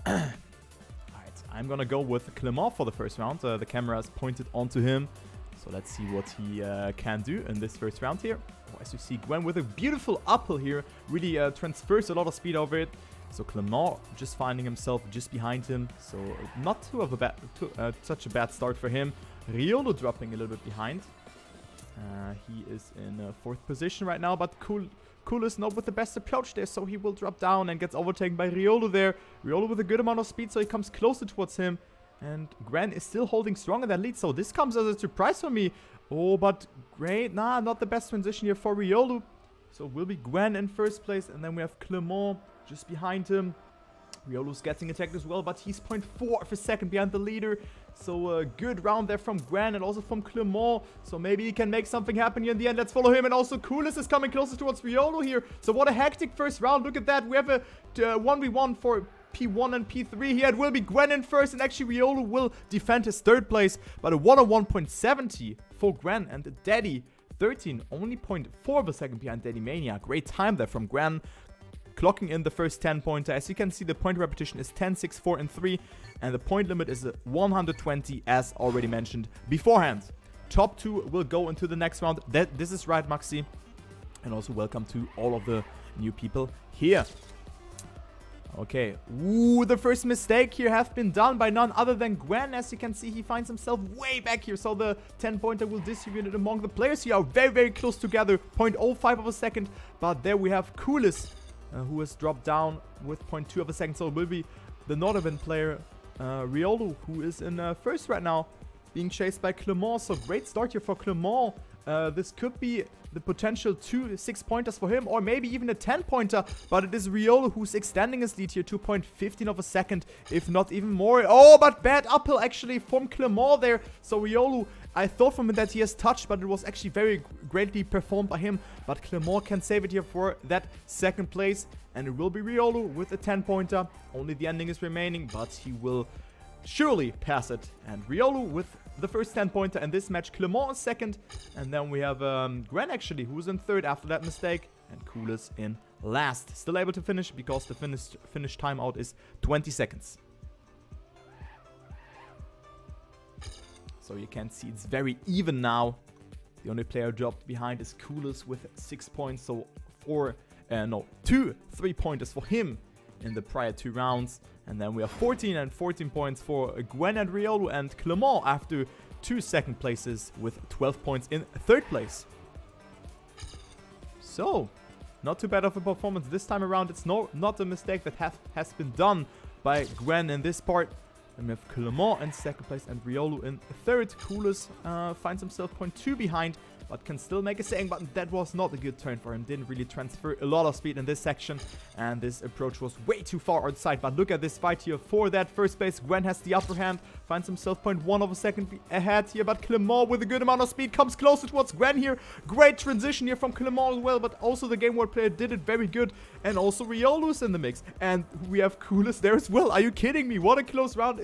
Alright, I'm gonna go with Clement for the first round. The camera is pointed onto him. So let's see what he can do in this first round here. Oh, as you see, Gwen with a beautiful uphill here. Really transfers a lot of speed over it. So Clement just finding himself just behind him. So not too of a bad, such a bad start for him. Riolu dropping a little bit behind. He is in 4th position right now, but Koulis not with the best approach there, so he will drop down and gets overtaken by Riolu there. Riolu with a good amount of speed, so he comes closer towards him. And Gwen is still holding strong in that lead, so this comes as a surprise for me. Oh, but great. Nah, not the best transition here for Riolu. So it will be Gwen in first place, and then we have Clement just behind him. Riolu's getting attacked as well, but he's 0.4 of a second behind the leader. So a good round there from Gwen and also from Clement. So maybe he can make something happen here in the end. Let's follow him. And also Koulis is coming closer towards Riolu here. So what a hectic first round. Look at that. We have a 1v1 for P1 and P3 here. It will be Gwen in first, and actually Riolu will defend his 3rd place. But a 101.70 for Gwen, and the Daddy 13, only 0.4 of a second behind Daddy Mania. Great time there from Gwen, clocking in the first 10-pointer. As you can see, the point repetition is 10, 6, 4, and 3. And the point limit is 120, as already mentioned beforehand. Top 2 will go into the next round. This is right, Maxi. And also welcome to all of the new people here. Okay. Ooh, the first mistake here has been done by none other than Gwen. As you can see, he finds himself way back here. So the 10-pointer will distribute it among the players here. Are very, very close together. 0.05 of a second. But there we have Koulis, who has dropped down with 0.2 of a second. So it will be the Northern player, Riolu, who is in first right now, being chased by Clement. So great start here for Clement. This could be the potential 2 6-pointers for him, or maybe even a 10-pointer. But it is Riolu who's extending his lead here, 2.15 of a second, if not even more. Oh, but bad uphill actually from Clement there. So Riolu, I thought from him that he has touched, but it was actually very greatly performed by him. But Clement can save it here for that 2nd place. And it will be Riolu with a 10-pointer. Only the ending is remaining, but he will surely pass it. And Riolu with the first 10-pointer in this match. Clement is 2nd. And then we have Gwen actually, who's in 3rd after that mistake. And Koulis in last. Still able to finish because the finish timeout is 20 seconds. So you can see it's very even now. The only player dropped behind is Koulis with 6 points. So 2 3-pointers for him in the prior 2 rounds. And then we have 14 and 14 points for Gwen and Riolu, and Clement after 2 second places with 12 points in 3rd place. So, not too bad of a performance this time around. It's not a mistake that has been done by Gwen in this part. And we have Clement in 2nd place and Riolu in 3rd. Koulis finds himself 0.2 behind, but can still make a saving button. That was not a good turn for him. Didn't really transfer a lot of speed in this section. And this approach was way too far outside. But look at this fight here for that first place. Gwen has the upper hand. Finds himself 0.1 of a second ahead here. But Clement with a good amount of speed comes closer towards Gwen here. Great transition here from Clement as well. But also the Game World player did it very good. And also Riolu's in the mix. And we have Koulis there as well. Are you kidding me? What a close round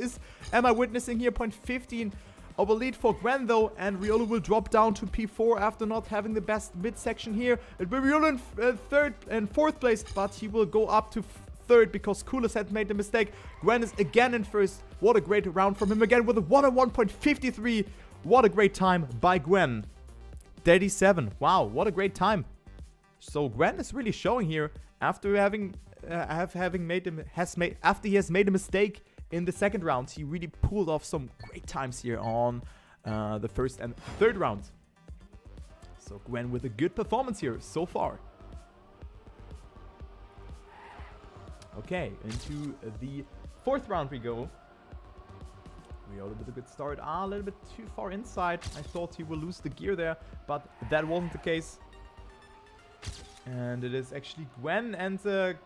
am I witnessing here? 0.15 of a lead for Gwen though, and Riolu will drop down to P4 after not having the best midsection here. It will be Riolu in 3rd and 4th place, but he will go up to 3rd because Koulis had made the mistake. Gwen is again in 1st. What a great round from him again with a 101.53. What a great time by Gwen. 37. Wow, what a great time. So Gwen is really showing here after after he has made a mistake in the 2nd round. He really pulled off some great times here on the 1st and 3rd round. So Gwen with a good performance here so far. Okay, into the 4th round we go. Riolu with a good start. A little bit too far inside. I thought he will lose the gear there, but that wasn't the case. And it is actually Gwen and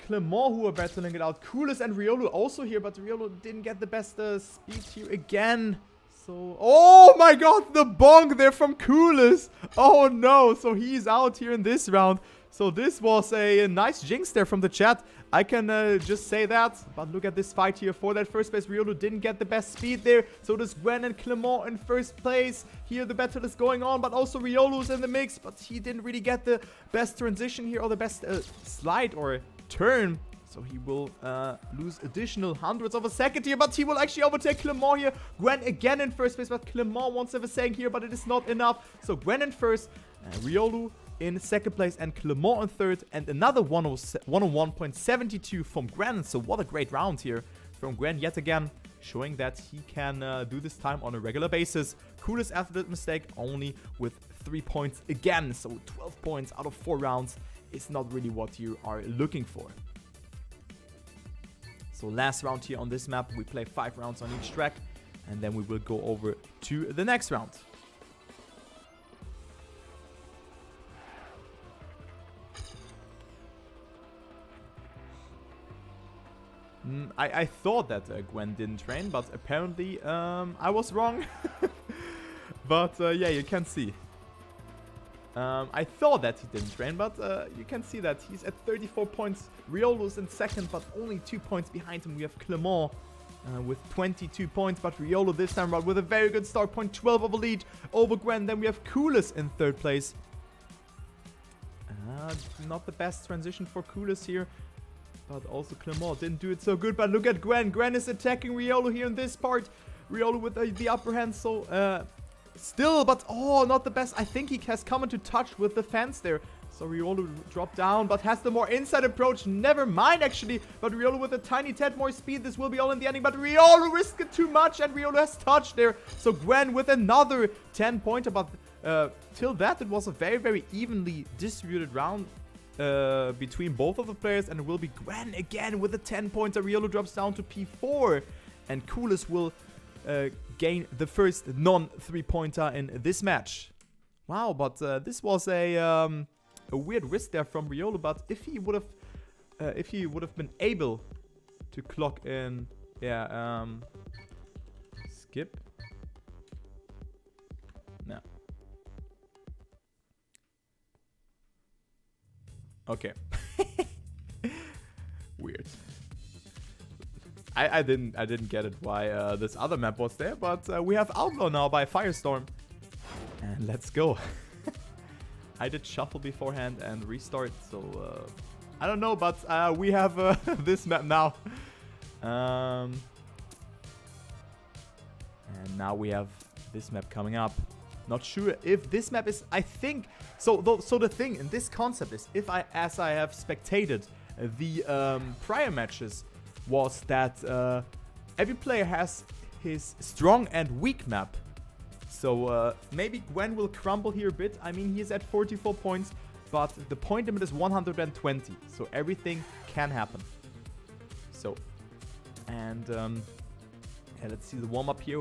Clement who are battling it out. Koulis and Riolu also here, but Riolu didn't get the best speed here again. So, oh my god, the bonk there from Koulis. Oh no, so he's out here in this round. So this was a nice jinx there from the chat. I can just say that. But look at this fight here for that first place. Riolu didn't get the best speed there. So does Gwen and Clement in 1st place. Here the battle is going on, but also Riolu's in the mix. But he didn't really get the best transition here, or the best slide or turn. So he will lose additional hundreds of a second here, but he will actually overtake Clement here. Gwen again in first place, but Clement wants to have a saying here, but it is not enough. So Gwen in first, riolu in second place, and Clement in third, and another 101.72 from Gwen. So what a great round here from Gwen yet again, showing that he can do this time on a regular basis. Koulis after that mistake only with 3 points again. So 12 points out of 4 rounds is not really what you are looking for. So last round here on this map, we play 5 rounds on each track, and then we will go over to the next round. I thought that Gwen didn't train, but apparently I was wrong. But yeah, you can see. I thought that he didn't train, but you can see that he's at 34 points. Riolu's in second, but only 2 points behind him. We have Clement with 22 points, but Riolu this time around with a very good start. 0.12 of a lead over Gwen. Then we have Koulis in third place. Not the best transition for Koulis here. But also Clement didn't do it so good. But look at Gwen. Gwen is attacking Riolu here in this part. Riolu with the upper hand. So still, but oh, not the best. I think he has come into touch with the fence there. So Riolu dropped down, but has the more inside approach. Never mind, actually. But Riolu with a tiny tad more speed. This will be all in the ending. But Riolu risked it too much, and Riolu has touched there. So Gwen with another 10-pointer. But till that, it was a very, very evenly distributed round between both of the players, and it will be Gwen again with a 10-pointer. Riolu drops down to P4, and Koulis will gain the first non-3-pointer in this match. Wow, but this was a weird risk there from Riolu. But if he would have been able to clock in, yeah, skip. No. Okay. Weird. I didn't get it why this other map was there, but we have Outlaw now by Firestorm. And let's go. I did shuffle beforehand and restart, so I don't know, but we have this map now. And now we have this map coming up. Not sure if this map is, I think, so the thing in this concept is, as I have spectated the prior matches, was that every player has his strong and weak map. So maybe Gwen will crumble here a bit. I mean, he's at 44 points, but the point limit is 120, so everything can happen. So, and yeah, let's see the warm-up here.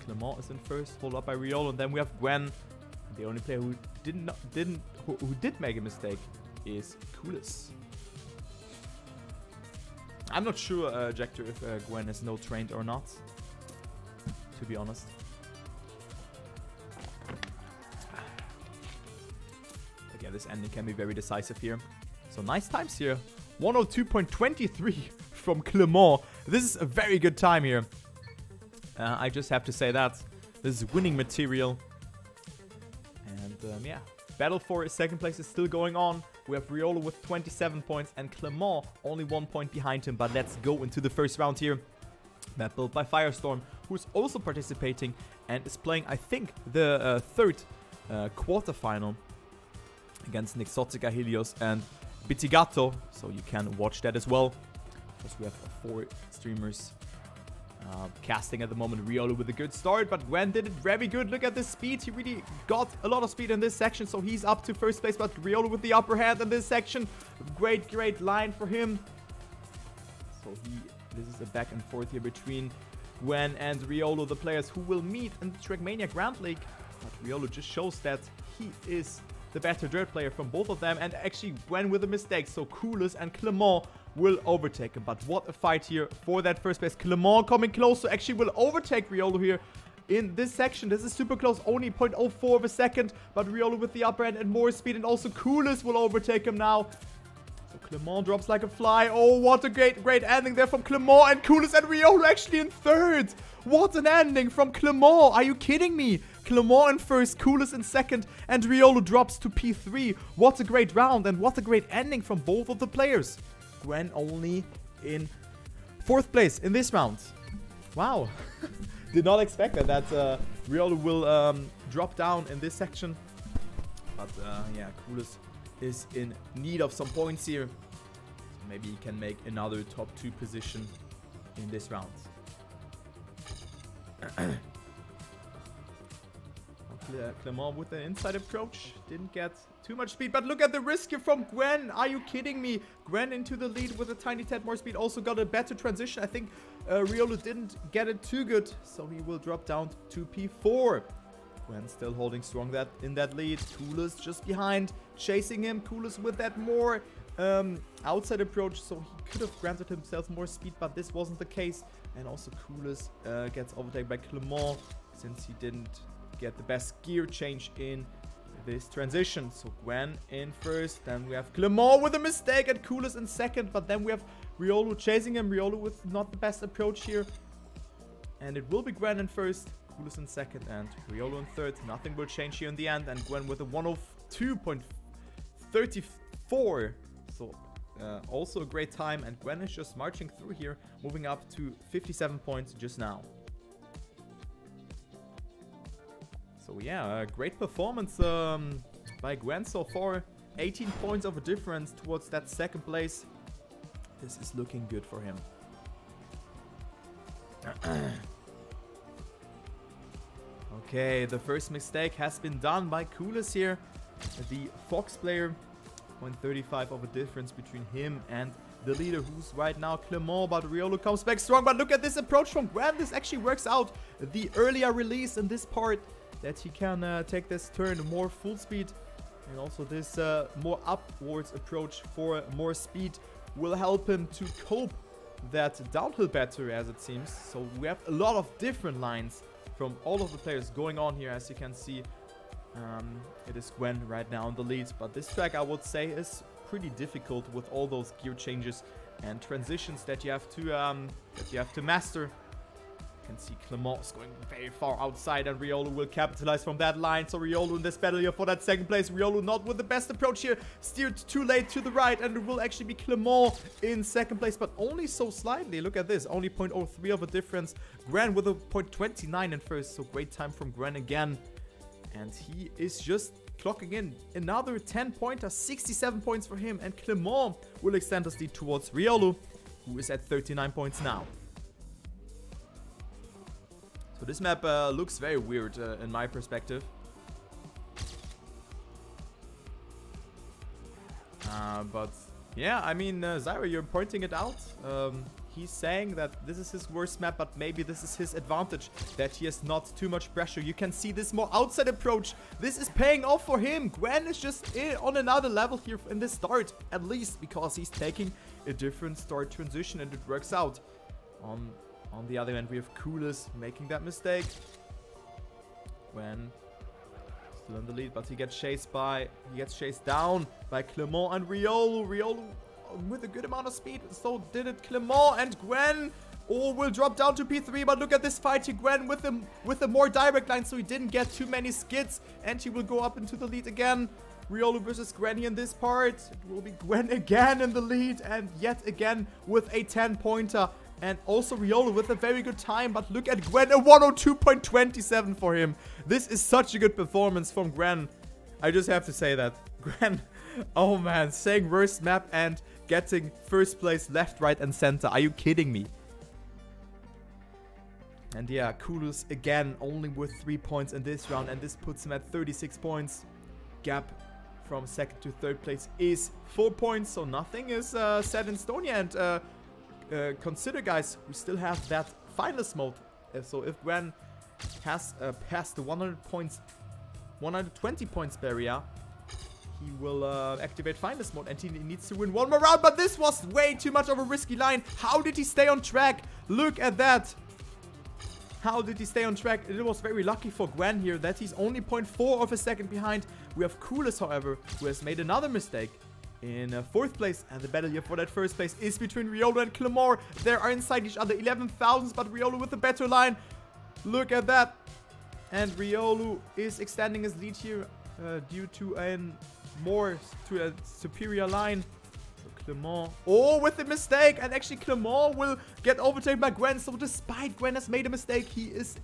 Clement is in first, followed up by Riolu, and then we have Gwen. The only player who who did make a mistake is Koulis. I'm not sure, Jector, if Gwen is no trained or not, to be honest. But yeah, this ending can be very decisive here. So nice times here. 102.23 from Clement. This is a very good time here. I just have to say that. This is winning material. And yeah, battle for second place is still going on. We have Riolu with 27 points and Clement only 1 point behind him. But let's go into the first round here. Map built by Firestorm, who's also participating and is playing, I think, the third quarterfinal against Nixotica, Helios, and Bitigato. So you can watch that as well. Because we have 4 streamers casting at the moment. Riolu with a good start, but Gwen did it very good. Look at this speed. He really got a lot of speed in this section, so he's up to first place. But Riolu with the upper hand in this section. Great line for him. So this is a back and forth here between Gwen and Riolu, the players who will meet in the Trackmania Grand League. But Riolu just shows that he is the better dirt player from both of them, and actually Gwen with a mistake, so Koulis and Clement will overtake him. But what a fight here for that first place. Clement coming close, so actually will overtake Riolu here in this section. This is super close, only 0.04 of a second, but Riolu with the upper end and more speed, and also Koulis will overtake him now. So Clement drops like a fly. Oh, what a great ending there from Clement, and Koulis and Riolu actually in third. What an ending from Clement. Are you kidding me? Clement in first, Koulis in second, and Riolu drops to P3. What a great round, and what a great ending from both of the players. Gwen only in 4th place in this round. Wow. Did not expect that riolu will drop down in this section. But yeah, Koulis is in need of some points here. So maybe he can make another top 2 position in this round. Clement with an inside approach. Didn't get too much speed, but look at the risk here from Gwen. Are you kidding me? Gwen into the lead with a tiny tad more speed. Also got a better transition. I think riolu didn't get it too good, so he will drop down to P4. Gwen still holding strong in that lead. Koulis just behind, chasing him. Koulis with that more outside approach, so he could have granted himself more speed, but this wasn't the case. And also Koulis gets overtaken by Clement since he didn't get the best gear change in this transition. So Gwen in first, then we have Clement with a mistake and Koulis in second, but then we have riolu chasing him. riolu with not the best approach here, and it will be Gwen in first, Koulis in second, and riolu in third. Nothing will change here in the end, and Gwen with a 102.34. So also a great time, and Gwen is just marching through here, moving up to 57 points just now. So yeah, great performance by Gwen so far. 18 points of a difference towards that second place. This is looking good for him. Okay, the first mistake has been done by Koulis here. The Fox player. 0.35 of a difference between him and the leader, who's right now Clement, but riolu comes back strong. But look at this approach from Gwen. This actually works out. The earlier release in this part, that he can take this turn more full speed, and also this more upwards approach for more speed will help him to cope that downhill better, as it seems. So we have a lot of different lines from all of the players going on here, as you can see. It is Gwen right now in the lead, but this track I would say is pretty difficult with all those gear changes and transitions that you have to master. You can see Clement is going very far outside, and riolu will capitalize from that line. So riolu in this battle here for that second place. riolu not with the best approach here, steered too late to the right, and it will actually be Clement in second place, but only so slightly. Look at this, only 0.03 of a difference. Gwen with a 0.29 in first, so great time from Gwen again. And he is just clocking in another 10-pointer, 67 points for him. And Clement will extend his lead towards riolu, who is at 39 points now. So this map looks very weird in my perspective. But yeah, I mean, Zyra, you're pointing it out. He's saying that this is his worst map, but maybe this is his advantage, that he has not too much pressure. You can see this more outside approach. This is paying off for him. Gwen is just on another level here in the start, at least because he's taking a different start transition and it works out. On the other end, we have Koulis making that mistake. Gwen still in the lead, but he gets chased down by Clement and riolu. riolu with a good amount of speed, so did it Clement, and Gwen will drop down to P3, but look at this fight here. Gwen with a more direct line, so he didn't get too many skids, and he will go up into the lead again. riolu versus Gwen here in this part. It will be Gwen again in the lead, and yet again with a 10-pointer. And also riolu with a very good time, but look at Gwen, a 102.27 for him. This is such a good performance from Gwen. I just have to say that. Gwen, oh man, saying worst map and getting first place left, right, and center. Are you kidding me? And yeah, Koulis again only with 3 points in this round, and this puts him at 36 points. Gap from second to third place is 4 points, so nothing is set in stone yet. And consider, guys, we still have that finalist mode. So if Gwen has passed the 120 points barrier, he will activate finalist mode, and he needs to win one more round. But this was way too much of a risky line. How did he stay on track? Look at that. How did he stay on track? It was very lucky for Gwen here that he's only 0.4 of a second behind. We have Koulis, however, who has made another mistake in fourth place, and the battle here for that first place is between riolu and Clement. They are inside each other, 11,000, but riolu with a better line. Look at that. And riolu is extending his lead here due to a superior line. So Clement. Oh, with the mistake. And actually Clement will get overtaken by Gwen. So despite Gwen has made a mistake, he is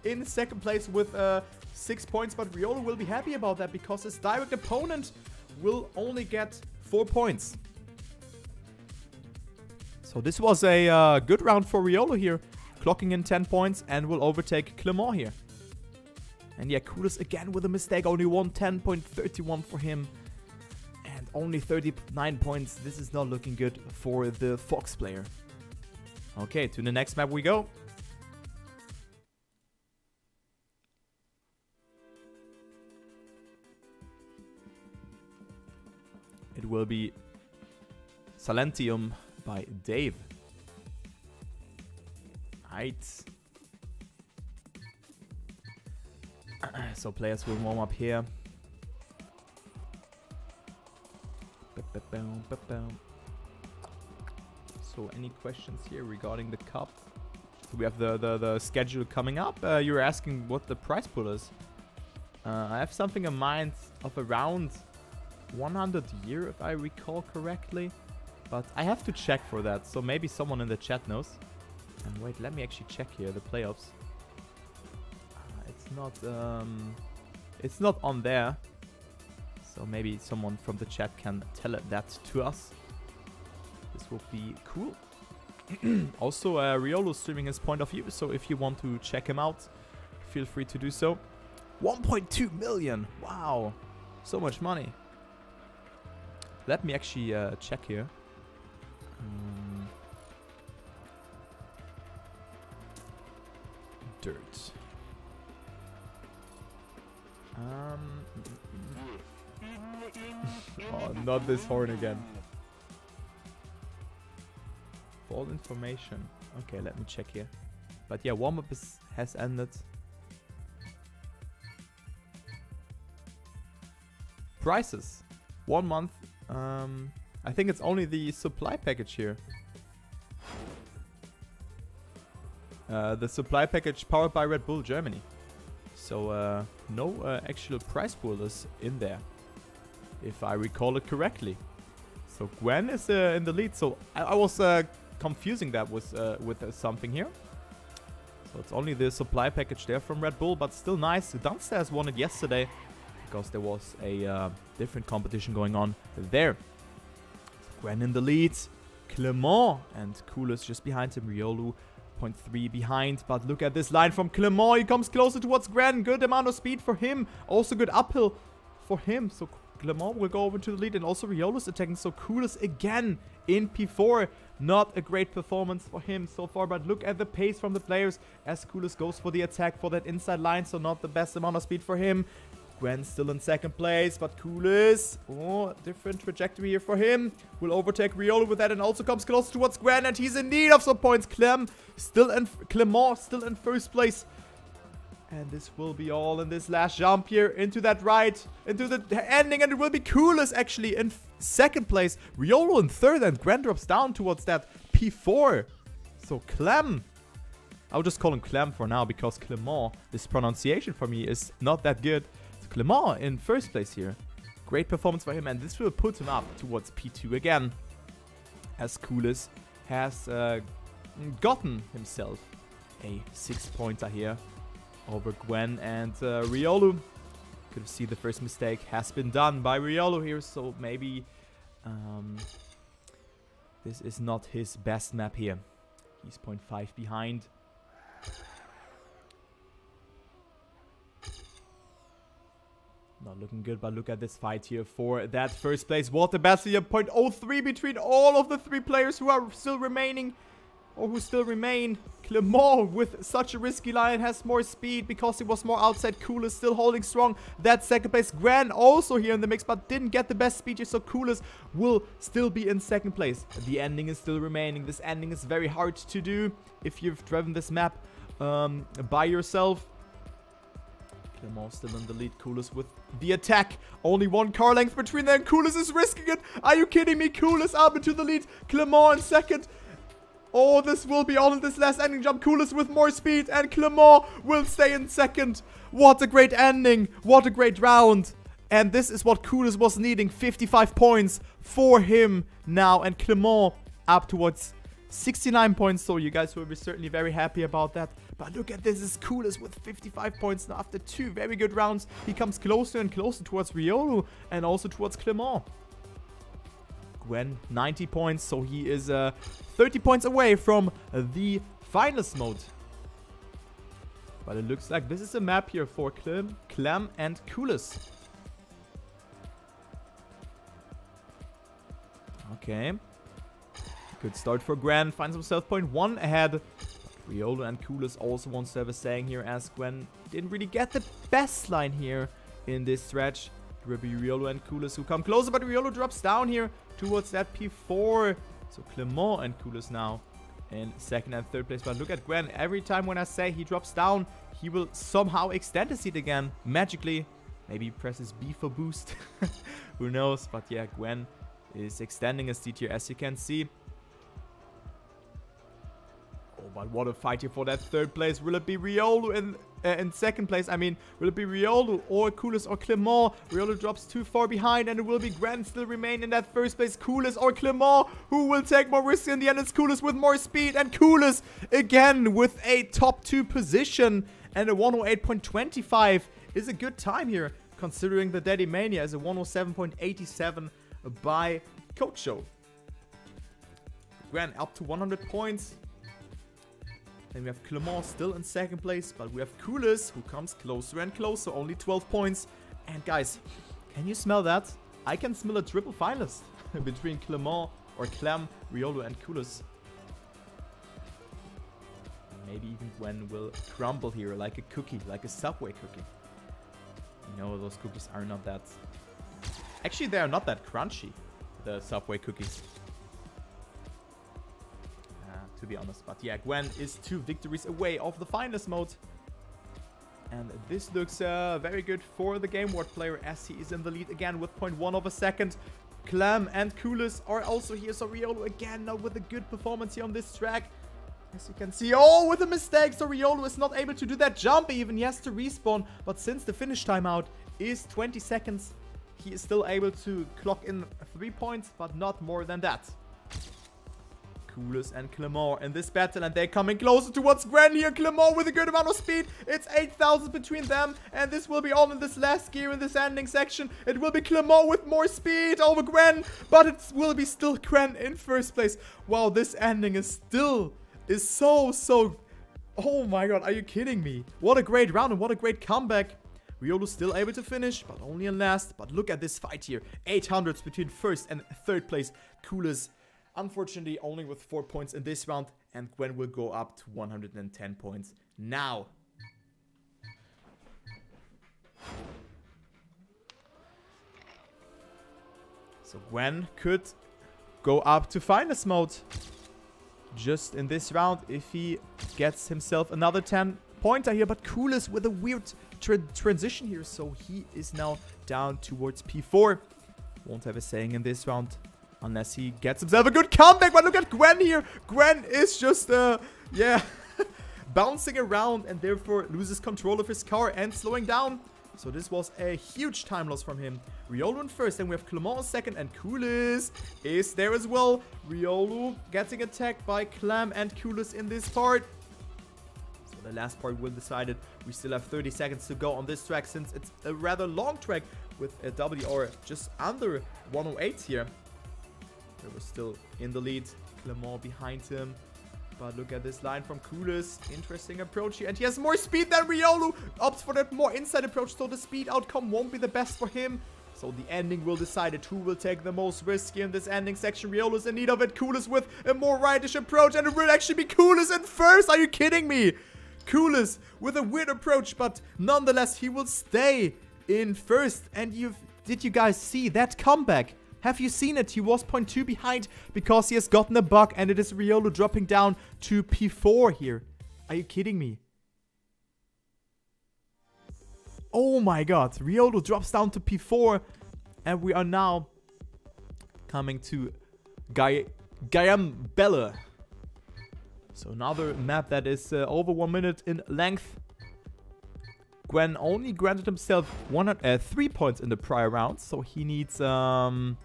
in second place with 6 points. But riolu will be happy about that because his direct opponent will only get 4 points. So this was a good round for riolu here. Clocking in 10 points and will overtake Clement here. And yeah, Koulis again with a mistake. Only 110.31 for him. And only 39 points. This is not looking good for the Fox player. Okay, to the next map we go. It will be Silentium by Dave. Right. So players will warm up here. So any questions here regarding the cup? So we have the schedule coming up. You're asking what the prize pool is. I have something in mind of around 100 euro if I recall correctly. But I have to check for that. So maybe someone in the chat knows. And wait, let me actually check here the playoffs. It's not on there. So maybe someone from the chat can tell that to us. This will be cool. Also, riolu streaming his point of view. So if you want to check him out, feel free to do so. 1.2 million. Wow. So much money. Let me actually check here. Dirt. Oh, not this horn again. All information. Okay, let me check here. But yeah, warm-up has ended. Prices. 1 month. I think it's only the supply package here. The supply package powered by Red Bull Germany. So no actual prize pool is in there, if I recall it correctly. So Gwen is in the lead. So I was confusing that with something here. So it's only the supply package there from Red Bull, but still nice. Downstairs won it yesterday because there was a different competition going on there. So Gwen in the lead. Clement and Koulis just behind him. riolu 0.3 behind, but look at this line from Clement. He comes closer towards Gwen. Good amount of speed for him. Also good uphill for him. So Clement will go over to the lead, and also riolu's attacking. So Koulis again in P4. Not a great performance for him so far, but look at the pace from the players as Koulis goes for the attack for that inside line. So not the best amount of speed for him. Gwen still in second place, but Koulis, oh, different trajectory here for him. Will overtake riolu with that and also comes close towards Gwen, and he's in need of some points. Clement still in first place. And this will be all in this last jump here into that right, into the ending, and it will be Koulis actually in second place. riolu in third, and Gwen drops down towards that P4. So Clement, I'll just call him Clem for now because Clement, this pronunciation for me is not that good. Clement in first place here. Great performance for him, and this will put him up towards P2 again, as Koulis has gotten himself a 6-pointer here over Gwen and riolu. Could see the first mistake has been done by riolu here, so maybe this is not his best map here. He's 0.5 behind. Not looking good, but look at this fight here for that first place. What a battle here. 0.03 between all of the 3 players who are still remaining, or who still remain. Clement with such a risky line has more speed because he was more outside. Koulis still holding strong. That second place. Gwen also here in the mix, but didn't get the best speed here, so Koulis will still be in second place. The ending is still remaining. This ending is very hard to do if you've driven this map by yourself. Clement still in the lead. Koulis with the attack. Only 1 car length between them. Koulis is risking it. Are you kidding me? Koulis up into the lead. Clement in second. Oh, this will be all in this last ending jump. Koulis with more speed, and Clement will stay in second. What a great ending. What a great round. And this is what Koulis was needing. 55 points for him now. And Clement up towards 69 points. So you guys will be certainly very happy about that. But look at this. This is Koulis with 55 points. Now after 2 very good rounds, he comes closer and closer towards riolu and also towards Clement. Gwen, 90 points. So he is 30 points away from the finals mode. But it looks like this is a map here for Clem and Koulis. Okay. Good start for Gwen. Finds himself 0.1 ahead. riolu and Koulis also wants to have a saying here, as Gwen didn't really get the best line here in this stretch. It will be riolu and Koulis who come closer, but riolu drops down here towards that P4. So Clement and Koulis now in second and third place. But look at Gwen. Every time when I say he drops down, he will somehow extend the seat again. Magically. Maybe he presses B for boost. Who knows? But yeah, Gwen is extending his seat here, as you can see. Oh, but what a fight here for that third place. Will it be riolu in second place? I mean, will it be riolu or Koulis or Clement? riolu drops too far behind, and it will be Gwen still remain in that first place. Koulis or Clement, who will take more risks in the end? It's Koulis with more speed, and Koulis again with a top 2 position, and a 108.25 is a good time here, considering the Trackmania is a 107.87 by Coach Show. Gwen up to 100 points. Then we have Clement still in second place, but we have Koulis who comes closer and closer, only 12 points. And guys, can you smell that? I can smell a triple finalist between Clement or Clem, riolu and Koulis. Maybe even Gwen will crumble here like a cookie, like a Subway cookie. You know, those cookies are not that... Actually, they are not that crunchy, the Subway cookies. To be honest. But yeah, Gwen is 2 victories away of the finals mode. And this looks very good for the Game Ward player, as he is in the lead again with 0.1 of a second. Clem and Koulis are also here. So riolu again now with a good performance here on this track. As you can see, oh, with a mistake. So riolu is not able to do that jump even. He has to respawn. But since the finish timeout is 20 seconds, he is still able to clock in 3 points, but not more than that. Koulis and Clement in this battle, and they're coming closer towards Gwen here. Clement with a good amount of speed. It's 8,000 between them, and this will be all in this last gear in this ending section. It will be Clement with more speed over Gwen, but it will be still Gwen in first place. Wow, this ending is so... Oh my god, are you kidding me? What a great round and what a great comeback. riolu still able to finish, but only in last. But look at this fight here. 800s between first and third place. Koulis, unfortunately, only with 4 points in this round. And Gwen will go up to 110 points now. So Gwen could go up to finals mode just in this round if he gets himself another 10-pointer here. But Koulis with a weird transition here. So he is now down towards P4. Won't have a saying in this round unless he gets himself a good comeback. But look at Gwen here. Gwen is just, yeah, bouncing around and therefore loses control of his car and slowing down. So this was a huge time loss from him. riolu in first, and we have Clement in second, and Koulis is there as well. riolu getting attacked by Clem and Koulis in this part. So the last part will decide it. We still have 30 seconds to go on this track, since it's a rather long track with a WR just under 108 here. We're still in the lead. Clement behind him. But look at this line from Koulis. Interesting approach here. And he has more speed than riolu. Opts for that more inside approach. So the speed outcome won't be the best for him. So the ending will decide it. Who will take the most risk here in this ending section. riolu is in need of it. Koulis with a more rightish approach. And it will actually be Koulis in first. Are you kidding me? Koulis with a weird approach. But nonetheless, he will stay in first. And did you guys see that comeback? Have you seen it? He was 0.2 behind because he has gotten a bug, and it is riolu dropping down to P4 here. Are you kidding me? Oh my god. riolu drops down to P4, and we are now coming to Guyam-Bella. So another map that is over 1 minute in length. Gwen only granted himself 3 points in the prior round, so he needs 7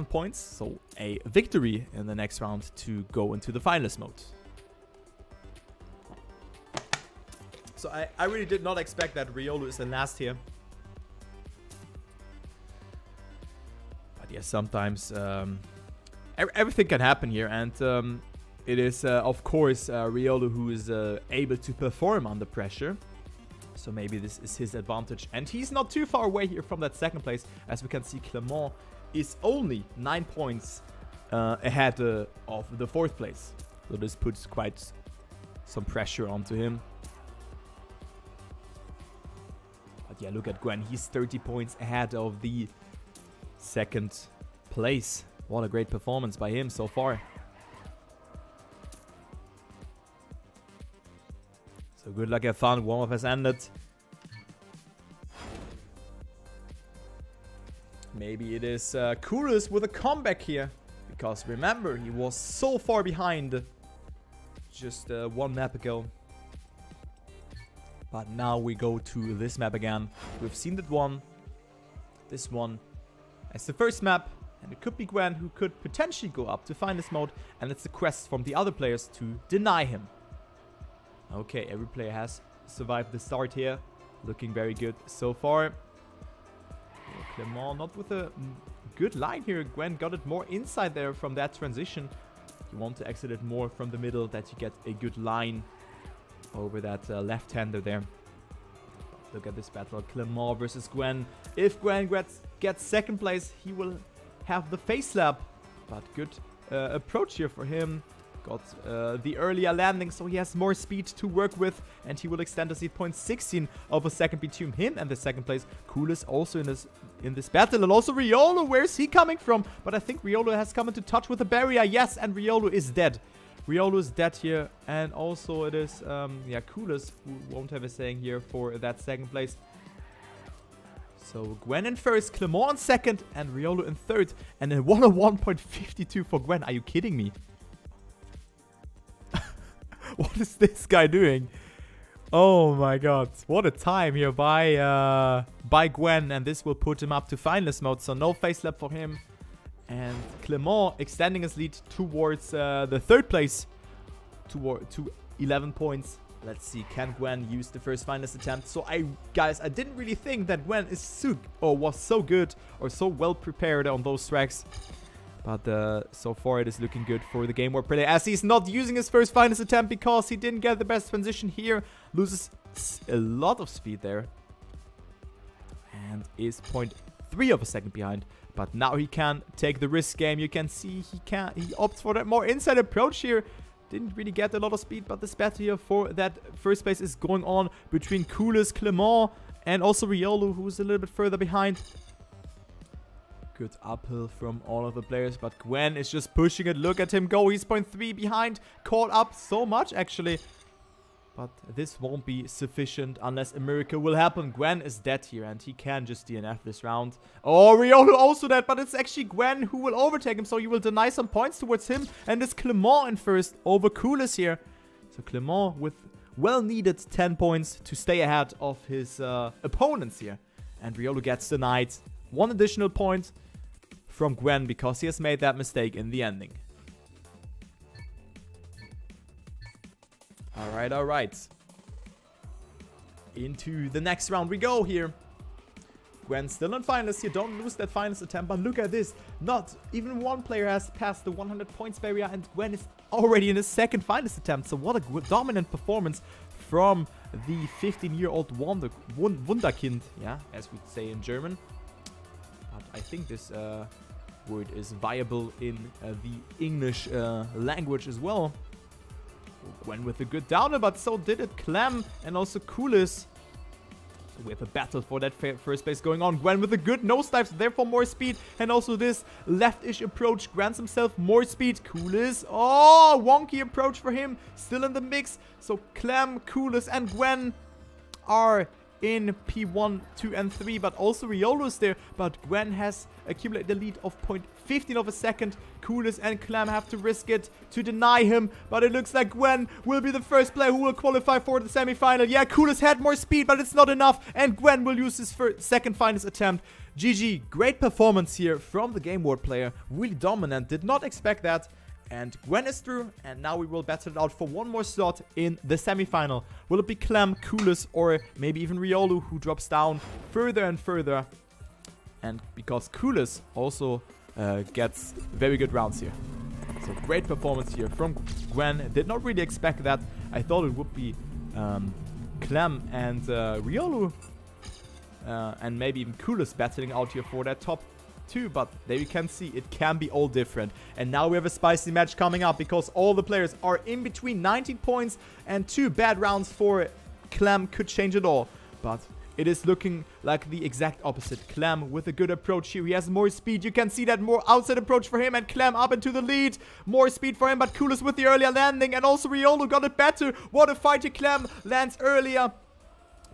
points, so a victory in the next round to go into the finalist mode. So I really did not expect that riolu is the last here. But yeah, sometimes everything can happen here, and it is, of course, riolu who is able to perform under pressure. So maybe this is his advantage. And he's not too far away here from that second place. As we can see, Clement is only 9 points ahead of the 4th place. So this puts quite some pressure onto him. But yeah, look at Gwen. He's 30 points ahead of the 2nd place. What a great performance by him so far. So good luck, have fun. Warm-up has ended. Maybe it is Koulis with a comeback here. Because remember, he was so far behind just 1 map ago. But now we go to this map again. We've seen that one. This one as the first map. And it could be Gwen who could potentially go up to finalist mode. And it's a quest from the other players to deny him. Okay, every player has survived the start here. Looking very good so far. Clement not with a good line here. Gwen got it more inside there from that transition. You want to exit it more from the middle, that you get a good line over that left-hander there. Look at this battle. Clement versus Gwen. If Gwen gets 2nd place, he will have the face slap. But good approach here for him. Got the earlier landing, so he has more speed to work with, and he will extend the seed point 16 of a second between him and the 2nd place. Koulis also in this battle, and also riolu. Where's he coming from? But I think riolu has come into touch with the barrier. Yes, and riolu is dead. Riolu is dead here, and also it is yeah, Koulis who won't have a saying here for that 2nd place. So Gwen in 1st, Clement in 2nd, and riolu in 3rd, and then 101.52 for Gwen. Are you kidding me? What is this guy doing? Oh my god. What a time here by Gwen. And this will put him up to finalist mode. So no face slap for him. And Clement extending his lead towards the 3rd place. To 11 points. Let's see. Can Gwen use the first finalist attempt? So guys, I didn't really think that Gwen was so good or so well prepared on those tracks. But so far it is looking good for the Game War player, as he's not using his first finalist attempt because he didn't get the best transition here. Loses a lot of speed there. And is 0.3 of a second behind. But now he can take the risk game. You can see he opts for that more inside approach here. Didn't really get a lot of speed, but this battle here for that 1st place is going on between Koulis, Clement, and also riolu, who's a little bit further behind. Good uphill from all of the players, but Gwen is just pushing it. Look at him go. He's 0.3 behind. Caught up so much, actually. But this won't be sufficient unless a miracle will happen. Gwen is dead here, and he can just DNF this round. Oh, riolu also dead, but it's actually Gwen who will overtake him, so he will deny some points towards him. And it's Clement in 1st over Koulis here. So Clement with well-needed 10 points to stay ahead of his opponents here. And riolu gets denied 1 additional point from Gwen because he has made that mistake in the ending. Alright, alright. Into the next round we go here. Gwen still on finalist here. Don't lose that finalist attempt. But look at this. Not even 1 player has passed the 100 points barrier, and Gwen is already in his 2nd finalist attempt. So what a dominant performance from the 15-year-old Wunderkind. Yeah, as we'd say in German. But I think this word is viable in the English language as well. Gwen with a good downer, but so did it Clement and also Koulis. So we have a battle for that 1st place going on. Gwen with a good nosedive, therefore more speed. And also this left-ish approach grants himself more speed. Koulis, oh, wonky approach for him. Still in the mix. So Clement, Koulis and Gwen are in P1, 2, and 3, but also riolu is there. But Gwen has accumulated the lead of 0.15 of a second. Koulis and Clement have to risk it to deny him, but it looks like Gwen will be the first player who will qualify for the semi-final. Yeah, Koulis had more speed, but it's not enough, and Gwen will use his second finals attempt. GG, great performance here from the Game World player. Really dominant, did not expect that. And Gwen is through, and now we will battle it out for one more slot in the semi-final. Will it be Clement, Koulis, or maybe even riolu, who drops down further and further? And because Koulis also gets very good rounds here. So great performance here from Gwen. Did not really expect that. I thought it would be Clement and riolu, and maybe even Koulis battling out here for that top 2, but there you can see it can be all different. And now we have a spicy match coming up because all the players are in between 19 points, and 2 bad rounds for Clement could change it all. But it is looking like the exact opposite. Clement with a good approach here. He has more speed. You can see that more outside approach for him, and Clement up into the lead. More speed for him, but Koulis with the earlier landing, and also riolu got it better. What a fight here. Clement lands earlier.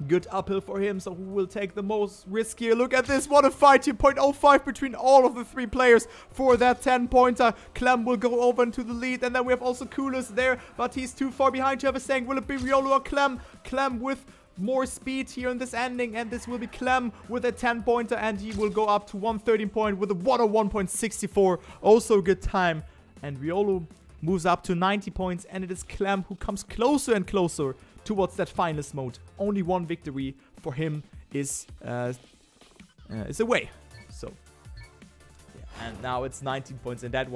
Good uphill for him, so who will take the most risk here? Look at this, what a fight here. 0.05 between all of the 3 players for that 10-pointer. Clement will go over into the lead, and then we have also Koulis there, but he's too far behind to have a saying. Will it be riolu or Clement? Clement with more speed here in this ending, and this will be Clement with a 10-pointer, and he will go up to 113 point with a 101.64. Also a good time. And riolu moves up to 90 points, and it is Clement who comes closer and closer towards that finals mode. Only one victory for him is away. So yeah. And now it's 19 points, and that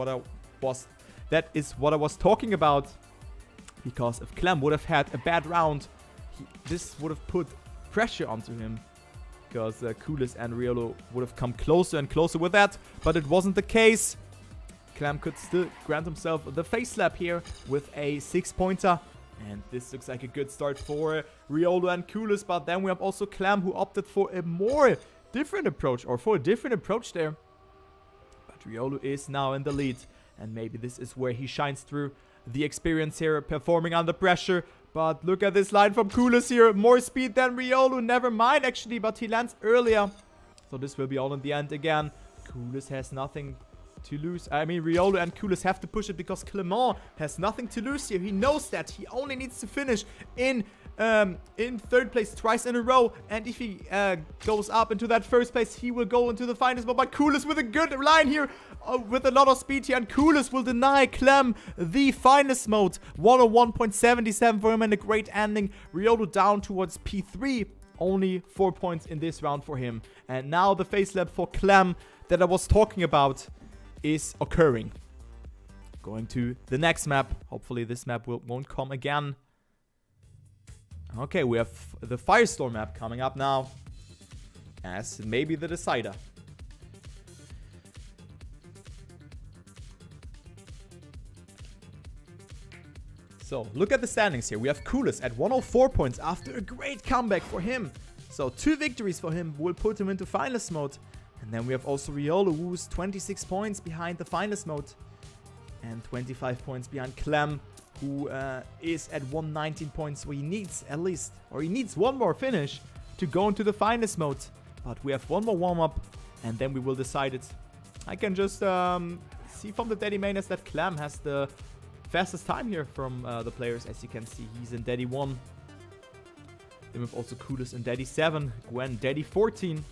is what I was talking about. Because if Clement would have had a bad round, this would have put pressure onto him. Because Koulis and riolu would have come closer and closer with that, but it wasn't the case. Clement could still grant himself the face slap here with a 6-pointer. And this looks like a good start for riolu and Koulis, but then we have also Clement who opted for a different approach there. But riolu is now in the lead, and maybe this is where he shines through the experience here, performing under pressure. But look at this line from Koulis here, more speed than riolu, never mind actually, but he lands earlier. So this will be all in the end again. Koulis has nothing to lose. I mean, riolu and Koulis have to push it because Clement has nothing to lose here. He knows that. He only needs to finish in 3rd place twice in a row. And if he goes up into that 1st place, he will go into the finals. But Koulis with a good line here, with a lot of speed here. And Koulis will deny Clement the finals mode. 101.77 for him, and a great ending. riolu down towards P3. Only 4 points in this round for him. And now the face slap for Clement that I was talking about is occurring. Going to the next map. Hopefully this map won't come again. Okay, we have the Firestorm map coming up now as maybe the decider. So look at the standings here. We have Koulis at 104 points after a great comeback for him. So 2 victories for him will put him into finals mode. And then we have also riolu, who's 26 points behind the finals mode. And 25 points behind Clement, who is at 119 points. So he needs at least, or he needs one more finish to go into the finals mode. But we have one more warm-up, and then we will decide it. I can just see from the Daddy Mainers that Clement has the fastest time here from the players. As you can see, he's in Daddy 1. Then we have also Koulis in Daddy 7. Gwen, Daddy 14.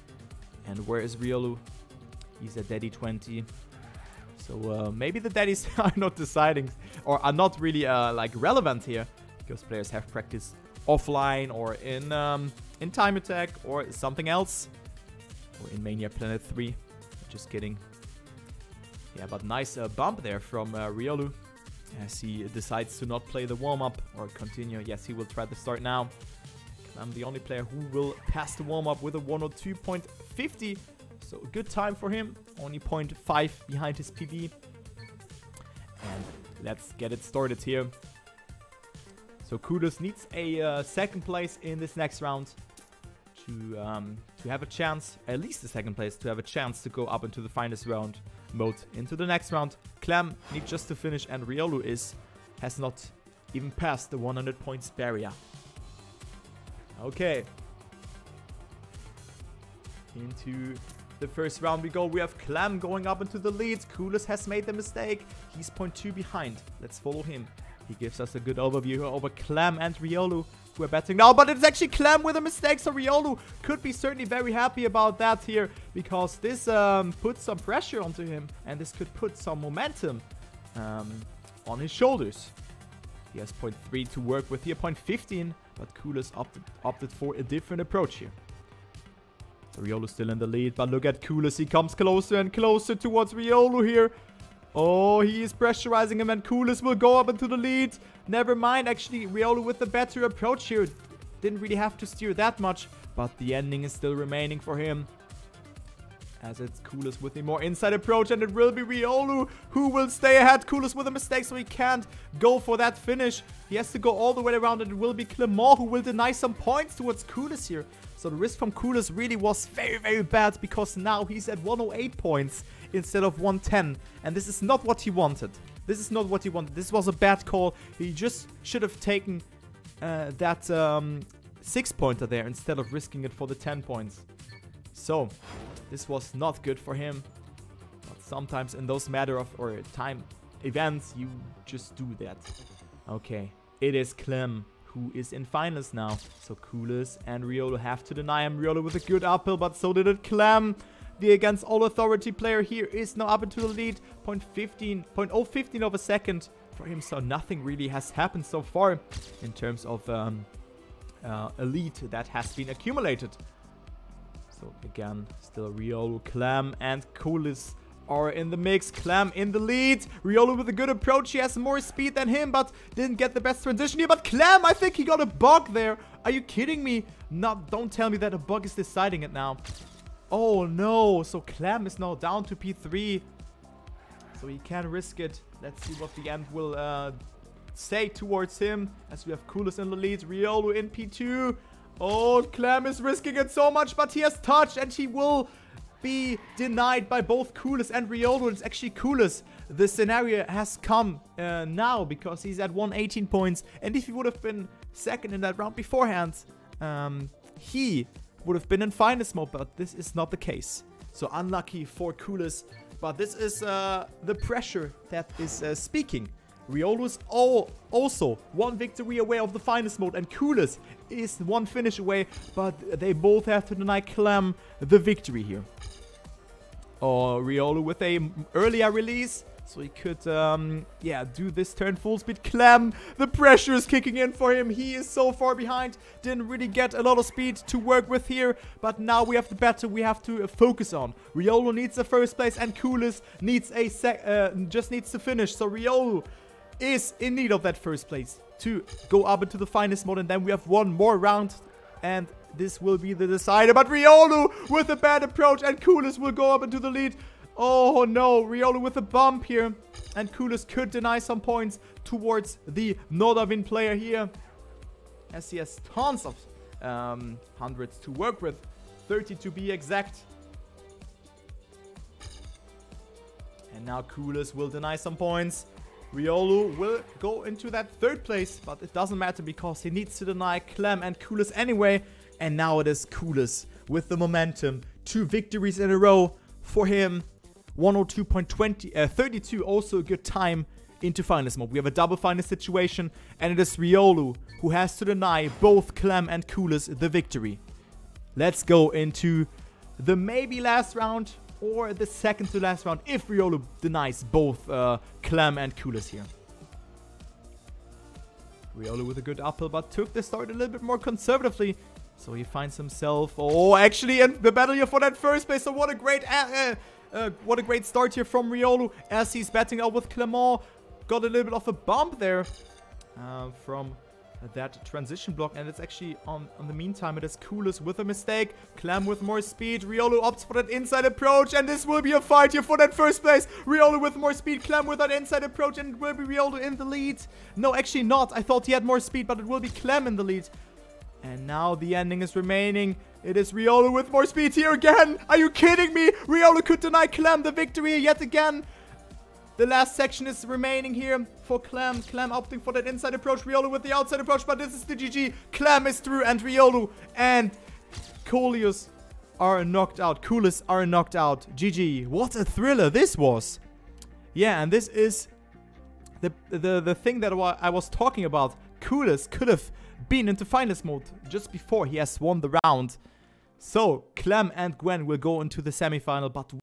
And where is riolu? He's at Daddy 20. So maybe the Daddies are not deciding, or are not really like relevant here, because players have practiced offline or in Time Attack or something else, or in Mania Planet 3. Just kidding. Yeah, but nice bump there from riolu, as he decides to not play the warm-up or continue. Yes, he will try to start now. I'm the only player who will pass the warm-up with a 102.50. So a good time for him. Only 0.5 behind his PB. And let's get it started here. So Koulis needs a 2nd place in this next round to have a chance, at least the 2nd place, to have a chance to go up into the finals round mode into the next round. Clement needs just to finish, and riolu has not even passed the 100 points barrier. Okay, into the first round we go. We have Clem going up into the lead. Koulis has made the mistake. He's 0.2 behind. Let's follow him. He gives us a good overview over Clem and riolu, who are betting now. But it's actually Clem with a mistake, so riolu could be certainly very happy about that here, because this puts some pressure onto him, and this could put some momentum on his shoulders. He has 0.3 to work with here, 0.15, but Koulis opted for a different approach here. So riolu still in the lead, but look at Koulis. He comes closer and closer towards riolu here. Oh, he is pressurizing him, and Koulis will go up into the lead. Never mind, actually, riolu with the better approach here. Didn't really have to steer that much, but the ending is still remaining for him. As it's Koulis with the more inside approach, and it will be riolu who will stay ahead. Koulis with a mistake, so he can't go for that finish. He has to go all the way around, and it will be Clement who will deny some points towards Koulis here. So the risk from Koulis really was very, very bad, because now he's at 108 points instead of 110. And this is not what he wanted. This is not what he wanted. This was a bad call. He just should have taken that 6-pointer there instead of risking it for the 10 points. So this was not good for him. But sometimes in those matter of or time events, you just do that. Okay, it is Clem who is in finals now. So Koulis and riolu have to deny him. riolu with a good uphill, but so did it Clem. The against all authority player here is now up into the lead. 0.015 of a second for him. So nothing really has happened so far in terms of a lead that has been accumulated. So again, still riolu, Clem, and Koulis are in the mix. Clem in the lead. riolu with a good approach. He has more speed than him, but didn't get the best transition here. But Clem, I think he got a bug there. Are you kidding me? Don't tell me that a bug is deciding it now. Oh no, so Clem is now down to P3. So he can risk it. Let's see what the end will say towards him. As we have Koulis in the lead, riolu in P2. Oh, Clem is risking it so much, but he has touched, and he will be denied by both Koulis and riolu. It's actually Koulis. The scenario has come now, because he's at 118 points. And if he would have been second in that round beforehand, he would have been in finals mode, but this is not the case. So unlucky for Koulis, but this is the pressure that is speaking. riolu is also one victory away of the finals mode, and Koulis is one finish away, but they both have to deny Clem the victory here. Oh, riolu with a earlier release, so he could, do this turn full speed. Clem, the pressure is kicking in for him. He is so far behind. Didn't really get a lot of speed to work with here. But now we have the battle we have to focus on. riolu needs the first place, and Koulis needs just needs to finish. So riolu is in need of that first place to go up into the finals mode. And then we have one more round, and this will be the decider. But riolu with a bad approach, and Koulis will go up into the lead. Oh no, riolu with a bump here, and Koulis could deny some points towards the Nordavin player here, as he has tons of hundreds to work with, 30 to be exact. And now Koulis will deny some points. riolu will go into that third place, but it doesn't matter because he needs to deny Clem and Koulis anyway. And now it is Koulis with the momentum. 2 victories in a row for him. 102.32, also a good time into finals mode. We have a double final situation, and it is riolu who has to deny both Clem and Koulis the victory. Let's go into the maybe last round, or the second to last round, if riolu denies both Clem and Koulis here. riolu with a good uphill, but took the start a little bit more conservatively. So he finds himself, actually in the battle here for that first place. So what a great start here from riolu, as he's batting out with Clement. Got a little bit of a bump there from that transition block, and it's actually on the meantime, it is Koulis with a mistake. Clem with more speed. riolu opts for that inside approach, and this will be a fight here for that first place. riolu with more speed, Clem with that inside approach, and it will be riolu in the lead. No, actually not. I thought he had more speed, but it will be Clem in the lead. And now the ending is remaining. It is riolu with more speed here again. Are you kidding me? riolu could deny Clem the victory yet again. The last section is remaining here for Clem. Clem opting for that inside approach. riolu with the outside approach, but this is the GG. Clem is through, and riolu and Koulis are knocked out. Koulis are knocked out. GG. What a thriller this was. Yeah, and this is the thing that I was talking about. Koulis could have been into finals mode just before he has won the round. So, Clem and Gwen will go into the semifinal, but